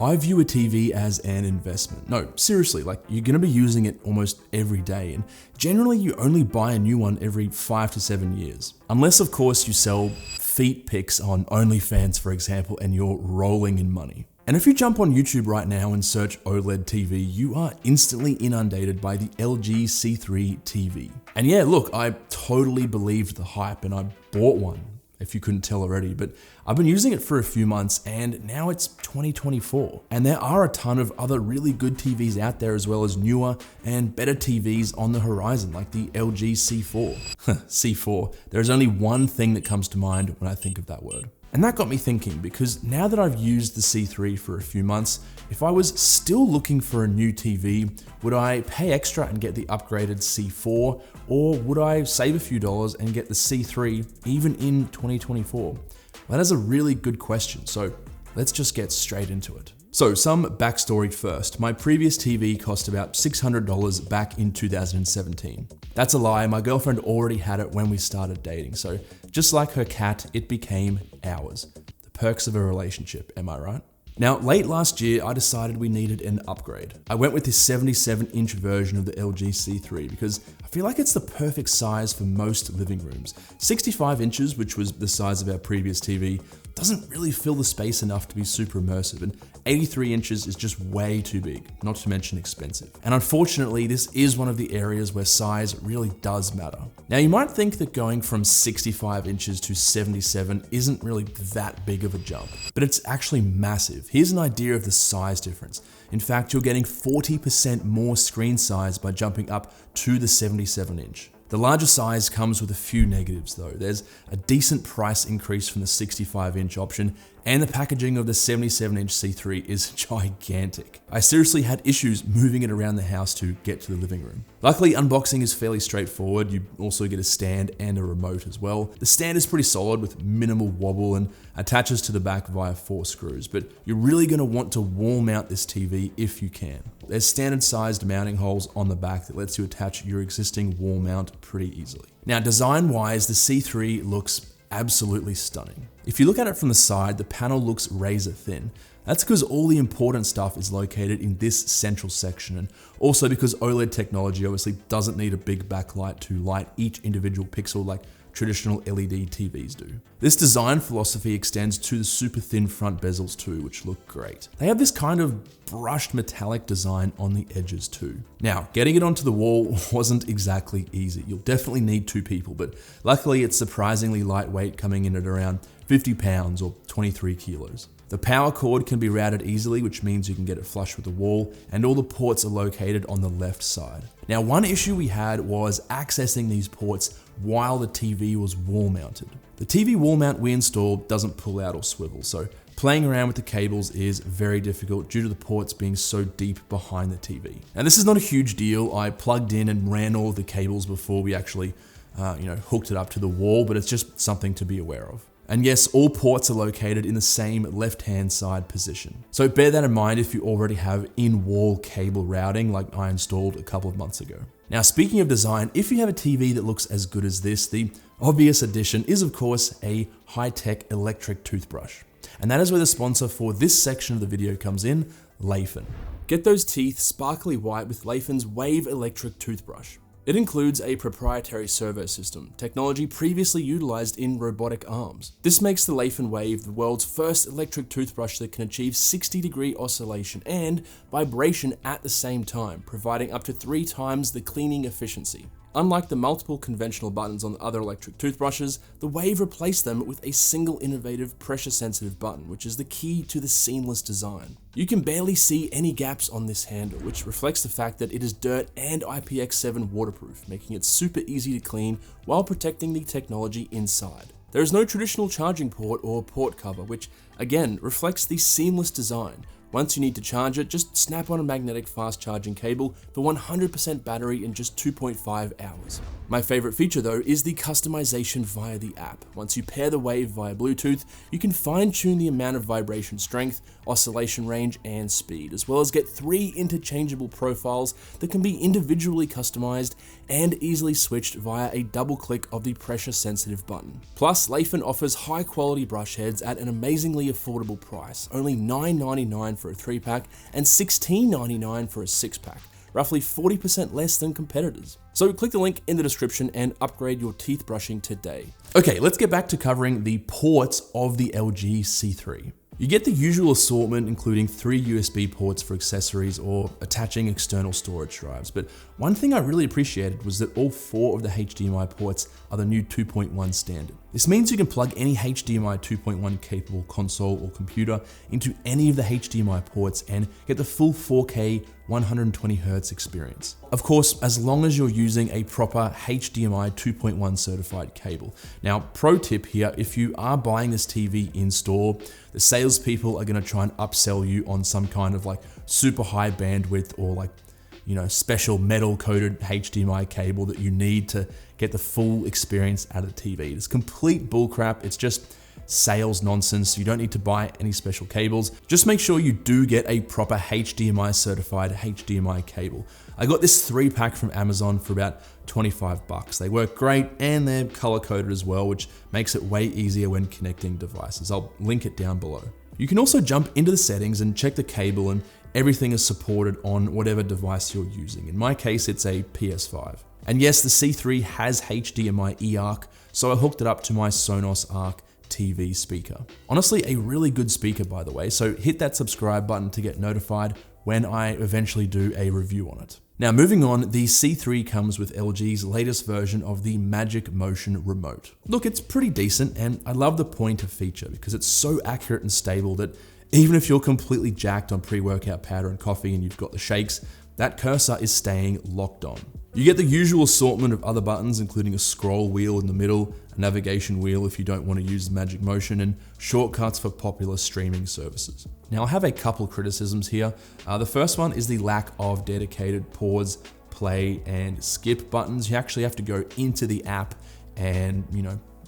I view a TV as an investment. No, seriously, like you're gonna be using it almost every day, and generally you only buy a new one every 5 to 7 years. Unless of course you sell feet pics on OnlyFans, for example, and you're rolling in money. And if you jump on YouTube right now and search OLED TV, you are instantly inundated by the LG C3 TV. And yeah, look, I totally believed the hype and I bought one, if you couldn't tell already, but I've been using it for a few months and now it's 2024. And there are a ton of other really good TVs out there, as well as newer and better TVs on the horizon, like the LG C4. C4, there's only one thing that comes to mind when I think of that word. And that got me thinking, because now that I've used the C3 for a few months, if I was still looking for a new TV, would I pay extra and get the upgraded C4, or would I save a few dollars and get the C3 even in 2024? Well, that is a really good question, so let's just get straight into it. So some backstory first. My previous TV cost about $600 back in 2017. That's a lie, my girlfriend already had it when we started dating, so just like her cat, it became ours. The perks of a relationship, am I right? Now, late last year, I decided we needed an upgrade. I went with this 77-inch version of the LG C3 because I feel like it's the perfect size for most living rooms. 65 inches, which was the size of our previous TV, doesn't really fill the space enough to be super immersive, and 83 inches is just way too big, not to mention expensive. And unfortunately, this is one of the areas where size really does matter. Now, you might think that going from 65 inches to 77 isn't really that big of a jump, but it's actually massive. Here's an idea of the size difference. In fact, you're getting 40% more screen size by jumping up to the 77-inch. The larger size comes with a few negatives though. There's a decent price increase from the 65-inch option, and the packaging of the 77-inch C3 is gigantic. I seriously had issues moving it around the house to get to the living room. Luckily, unboxing is fairly straightforward. You also get a stand and a remote as well. The stand is pretty solid with minimal wobble and attaches to the back via 4 screws, but you're really gonna want to wall mount this TV if you can. There's standard sized mounting holes on the back that lets you attach your existing wall mount pretty easily. Now, design-wise, the C3 looks absolutely stunning. If you look at it from the side, the panel looks razor thin. That's because all the important stuff is located in this central section, and also because OLED technology obviously doesn't need a big backlight to light each individual pixel like traditional LED TVs do. This design philosophy extends to the super thin front bezels too, which look great. They have this kind of brushed metallic design on the edges too. Now, getting it onto the wall wasn't exactly easy. You'll definitely need 2 people, but luckily it's surprisingly lightweight, coming in at around 50 pounds or 23 kilos. The power cord can be routed easily, which means you can get it flush with the wall, and all the ports are located on the left side. Now, one issue we had was accessing these ports while the TV was wall mounted. The TV wall mount we installed doesn't pull out or swivel, so playing around with the cables is very difficult due to the ports being so deep behind the TV. Now, this is not a huge deal. I plugged in and ran all of the cables before we actually hooked it up to the wall, but it's just something to be aware of. And yes, all ports are located in the same left-hand side position. So bear that in mind if you already have in-wall cable routing like I installed a couple of months ago. Now, speaking of design, if you have a TV that looks as good as this, the obvious addition is of course a high-tech electric toothbrush. And that is where the sponsor for this section of the video comes in, Laifen. Get those teeth sparkly white with Laifen's Wave electric toothbrush. It includes a proprietary servo system, technology previously utilized in robotic arms. This makes the Laifen Wave the world's first electric toothbrush that can achieve 60-degree oscillation and vibration at the same time, providing up to 3 times the cleaning efficiency. Unlike the multiple conventional buttons on other electric toothbrushes, the Wave replaced them with a single innovative pressure-sensitive button, which is the key to the seamless design. You can barely see any gaps on this handle, which reflects the fact that it is dirt and IPX7 waterproof, making it super easy to clean while protecting the technology inside. There is no traditional charging port or port cover, which again reflects the seamless design. Once you need to charge it, just snap on a magnetic fast charging cable for 100% battery in just 2.5 hours. My favorite feature though is the customization via the app. Once you pair the Wave via Bluetooth, you can fine tune the amount of vibration strength oscillation range, and speed, as well as get 3 interchangeable profiles that can be individually customized and easily switched via a double click of the pressure sensitive button. Plus, Laifen offers high quality brush heads at an amazingly affordable price, only $9.99 for a 3-pack and $16.99 for a 6-pack. Roughly 40% less than competitors. So click the link in the description and upgrade your teeth brushing today. Okay, let's get back to covering the ports of the LG C3. You get the usual assortment, including 3 USB ports for accessories or attaching external storage drives, but one thing I really appreciated was that all 4 of the HDMI ports are the new 2.1 standard. This means you can plug any HDMI 2.1 capable console or computer into any of the HDMI ports and get the full 4K 120Hz experience. Of course, as long as you're using a proper HDMI 2.1 certified cable. Now, pro tip here, if you are buying this TV in store, the salespeople are gonna try and upsell you on some kind of like super high bandwidth or like, you know, special metal coated HDMI cable that you need to get the full experience out of the TV. It's complete bullcrap. It's just sales nonsense. You don't need to buy any special cables. Just make sure you do get a proper HDMI certified HDMI cable. I got this 3-pack from Amazon for about 25 bucks. They work great and they're color coded as well, which makes it way easier when connecting devices. I'll link it down below. You can also jump into the settings and check the cable, and everything is supported on whatever device you're using. In my case, it's a PS5. And yes, the C3 has HDMI eARC, so I hooked it up to my Sonos Arc TV speaker. Honestly, a really good speaker, by the way, so hit that subscribe button to get notified when I eventually do a review on it. Now, moving on, the C3 comes with LG's latest version of the Magic Motion remote. Look, it's pretty decent, and I love the pointer feature because it's so accurate and stable that even if you're completely jacked on pre-workout powder and coffee and you've got the shakes, that cursor is staying locked on. You get the usual assortment of other buttons, including a scroll wheel in the middle, a navigation wheel if you don't want to use Magic Motion, and shortcuts for popular streaming services. Now, I have a couple criticisms here. The first one is the lack of dedicated pause, play, and skip buttons. You actually have to go into the app and,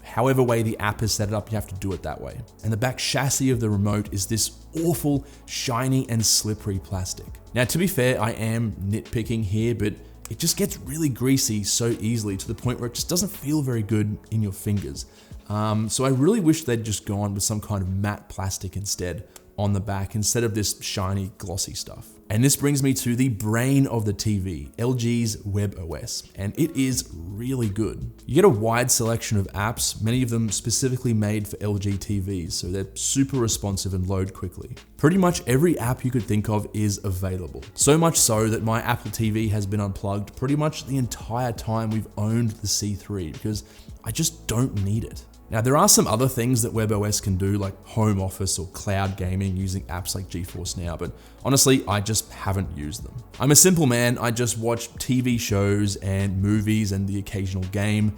however way the app is set up, you have to do it that way. And the back chassis of the remote is this awful, shiny and slippery plastic. Now, to be fair, I am nitpicking here, but it just gets really greasy so easily to the point where it just doesn't feel very good in your fingers. So I really wish they'd just gone with some kind of matte plastic instead on the back instead of this shiny, glossy stuff. And this brings me to the brain of the TV, LG's WebOS, and it is really good. You get a wide selection of apps, many of them specifically made for LG TVs, so they're super responsive and load quickly. Pretty much every app you could think of is available. So much so that my Apple TV has been unplugged pretty much the entire time we've owned the C3 because I just don't need it. Now, there are some other things that WebOS can do, like home office or cloud gaming using apps like GeForce Now, but honestly, I just haven't used them. I'm a simple man. I just watch TV shows and movies and the occasional game.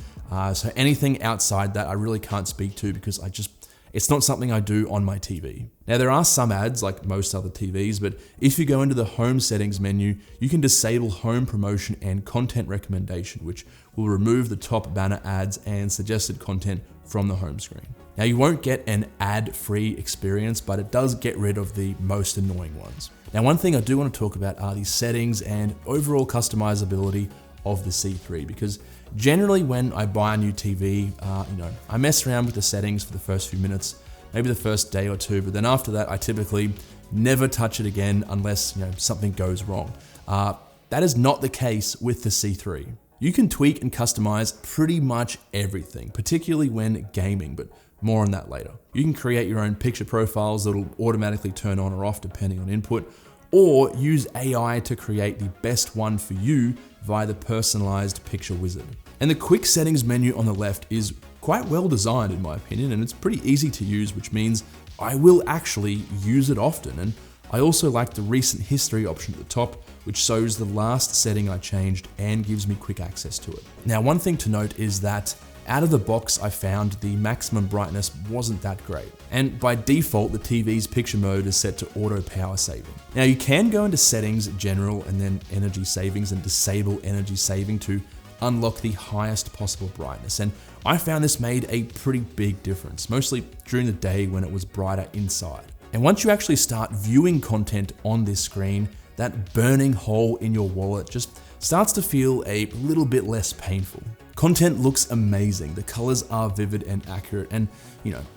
So anything outside that I really can't speak to because it's not something I do on my TV. Now, there are some ads like most other TVs, but if you go into the home settings menu, you can disable home promotion and content recommendation, which will remove the top banner ads and suggested content from the home screen. Now, you won't get an ad-free experience, but it does get rid of the most annoying ones. Now, one thing I do want to talk about are the settings and overall customizability of the C3, because generally when I buy a new TV, I mess around with the settings for the first few minutes, maybe the first day or two, but then after that, I typically never touch it again unless something goes wrong. That is not the case with the C3. You can tweak and customize pretty much everything, particularly when gaming, but more on that later. You can create your own picture profiles that'll automatically turn on or off depending on input, or use AI to create the best one for you via the personalized picture wizard. And the quick settings menu on the left is quite well designed in my opinion, and it's pretty easy to use, which means I will actually use it often. And I also like the recent history option at the top, which shows the last setting I changed and gives me quick access to it. Now, one thing to note is that out of the box, I found the maximum brightness wasn't that great. And by default, the TV's picture mode is set to auto power saving. Now, you can go into settings, general, and then energy savings and disable energy saving to unlock the highest possible brightness. And I found this made a pretty big difference, mostly during the day when it was brighter inside. And once you actually start viewing content on this screen, that burning hole in your wallet just starts to feel a little bit less painful. Content looks amazing, the colors are vivid and accurate, and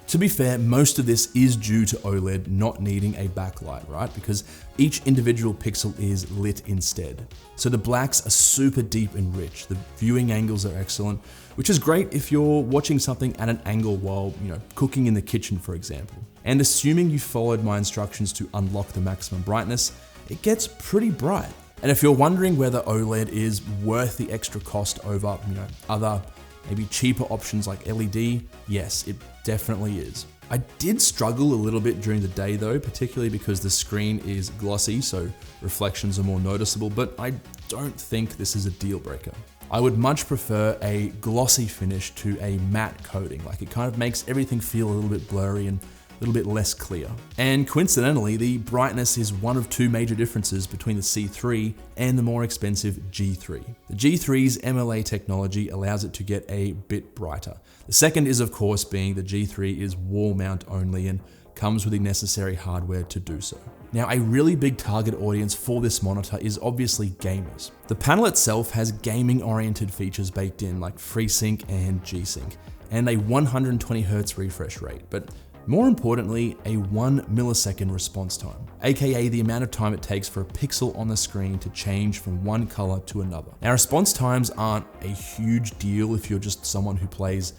to be fair, most of this is due to OLED not needing a backlight, right? Because each individual pixel is lit instead. So the blacks are super deep and rich, the viewing angles are excellent, which is great if you're watching something at an angle while, cooking in the kitchen, for example. And assuming you followed my instructions to unlock the maximum brightness, it gets pretty bright. And if you're wondering whether OLED is worth the extra cost over, other maybe cheaper options like LED, yes, it definitely is. I did struggle a little bit during the day though, particularly because the screen is glossy, so reflections are more noticeable, but I don't think this is a deal breaker. I would much prefer a glossy finish to a matte coating. Like, it kind of makes everything feel a little bit blurry and a little bit less clear. And coincidentally, the brightness is one of two major differences between the C3 and the more expensive G3. The G3's MLA technology allows it to get a bit brighter. The second is, of course, being the G3 is wall mount only and comes with the necessary hardware to do so. Now, a really big target audience for this monitor is obviously gamers. The panel itself has gaming-oriented features baked in, like FreeSync and G-Sync, and a 120Hz refresh rate, but more importantly, a 1 millisecond response time, aka the amount of time it takes for a pixel on the screen to change from one color to another. Now, response times aren't a huge deal if you're just someone who plays,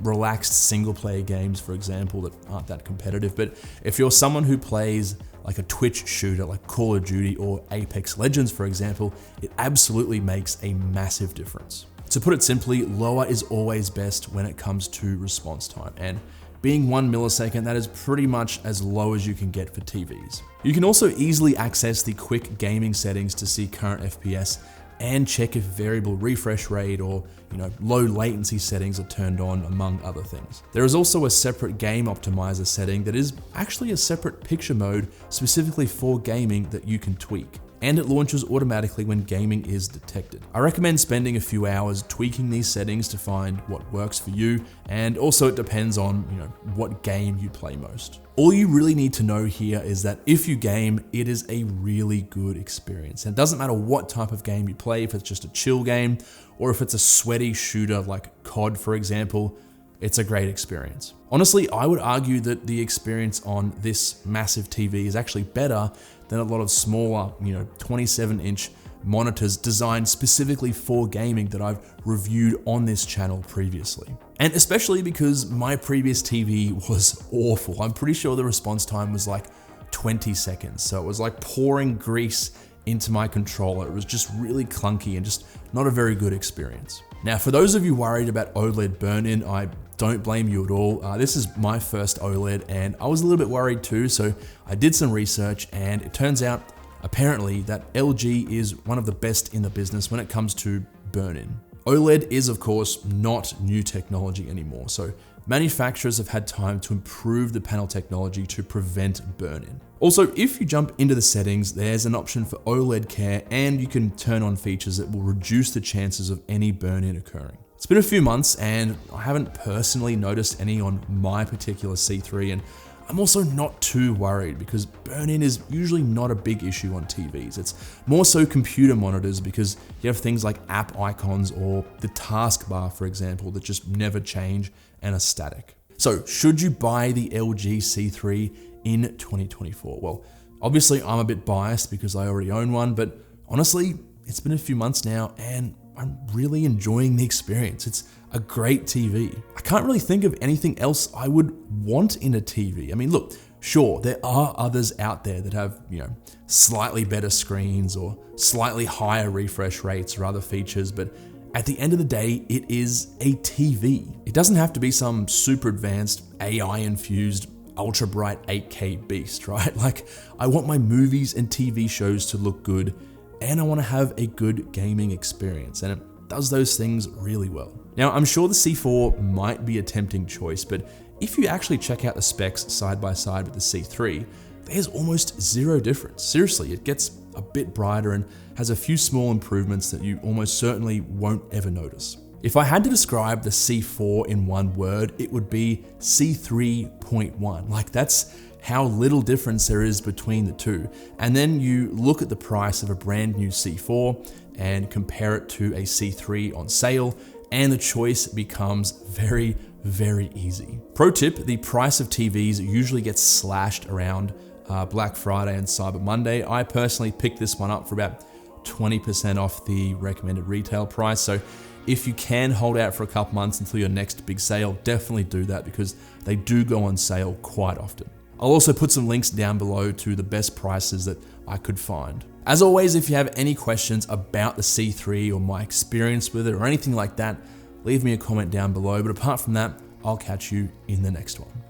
relaxed single player games, for example, that aren't that competitive. But if you're someone who plays like a Twitch shooter like Call of Duty or Apex Legends, for example, it absolutely makes a massive difference. To put it simply, lower is always best when it comes to response time. And being 1 millisecond, that is pretty much as low as you can get for TVs. You can also easily access the quick gaming settings to see current FPS and check if variable refresh rate or low latency settings are turned on, among other things. There is also a separate game optimizer setting that is actually a separate picture mode specifically for gaming that you can tweak, and it launches automatically when gaming is detected. I recommend spending a few hours tweaking these settings to find what works for you, and also it depends on what game you play most. All you really need to know here is that if you game, it is a really good experience. And it doesn't matter what type of game you play, if it's just a chill game, or if it's a sweaty shooter like COD, for example, it's a great experience. Honestly, I would argue that the experience on this massive TV is actually better than a lot of smaller, 27-inch monitors designed specifically for gaming that I've reviewed on this channel previously. And especially because my previous TV was awful. I'm pretty sure the response time was like 20 seconds. So it was like pouring grease into my controller. It was just really clunky and just not a very good experience. Now, for those of you worried about OLED burn-in, I don't blame you at all. This is my first OLED and I was a little bit worried too, so I did some research and it turns out apparently that LG is one of the best in the business when it comes to burn-in. OLED is of course not new technology anymore, so manufacturers have had time to improve the panel technology to prevent burn-in. Also, if you jump into the settings, there's an option for OLED care and you can turn on features that will reduce the chances of any burn-in occurring. It's been a few months and I haven't personally noticed any on my particular C3, and I'm also not too worried because burn-in is usually not a big issue on TVs. It's more so computer monitors because you have things like app icons or the taskbar, for example, that just never change and are static. So should you buy the LG C3 in 2024? Well, obviously I'm a bit biased because I already own one, but honestly, it's been a few months now and I'm really enjoying the experience. It's a great TV. I can't really think of anything else I would want in a TV. I mean, look, sure, there are others out there that have, slightly better screens or slightly higher refresh rates or other features, but at the end of the day, it is a TV. It doesn't have to be some super advanced AI-infused ultra bright 8K beast, right? Like, I want my movies and TV shows to look good and I want to have a good gaming experience, and it does those things really well. Now, I'm sure the C4 might be a tempting choice, but if you actually check out the specs side by side with the C3, there's almost zero difference. Seriously, it gets a bit brighter and has a few small improvements that you almost certainly won't ever notice. If I had to describe the C4 in one word, it would be C3.1. Like, that's how little difference there is between the two. And then you look at the price of a brand new C4 and compare it to a C3 on sale, and the choice becomes very, very easy. Pro tip, the price of TVs usually gets slashed around Black Friday and Cyber Monday. I personally picked this one up for about 20% off the recommended retail price. So if you can hold out for a couple months until your next big sale, definitely do that because they do go on sale quite often. I'll also put some links down below to the best prices that I could find. As always, if you have any questions about the C3 or my experience with it or anything like that, leave me a comment down below. But apart from that, I'll catch you in the next one.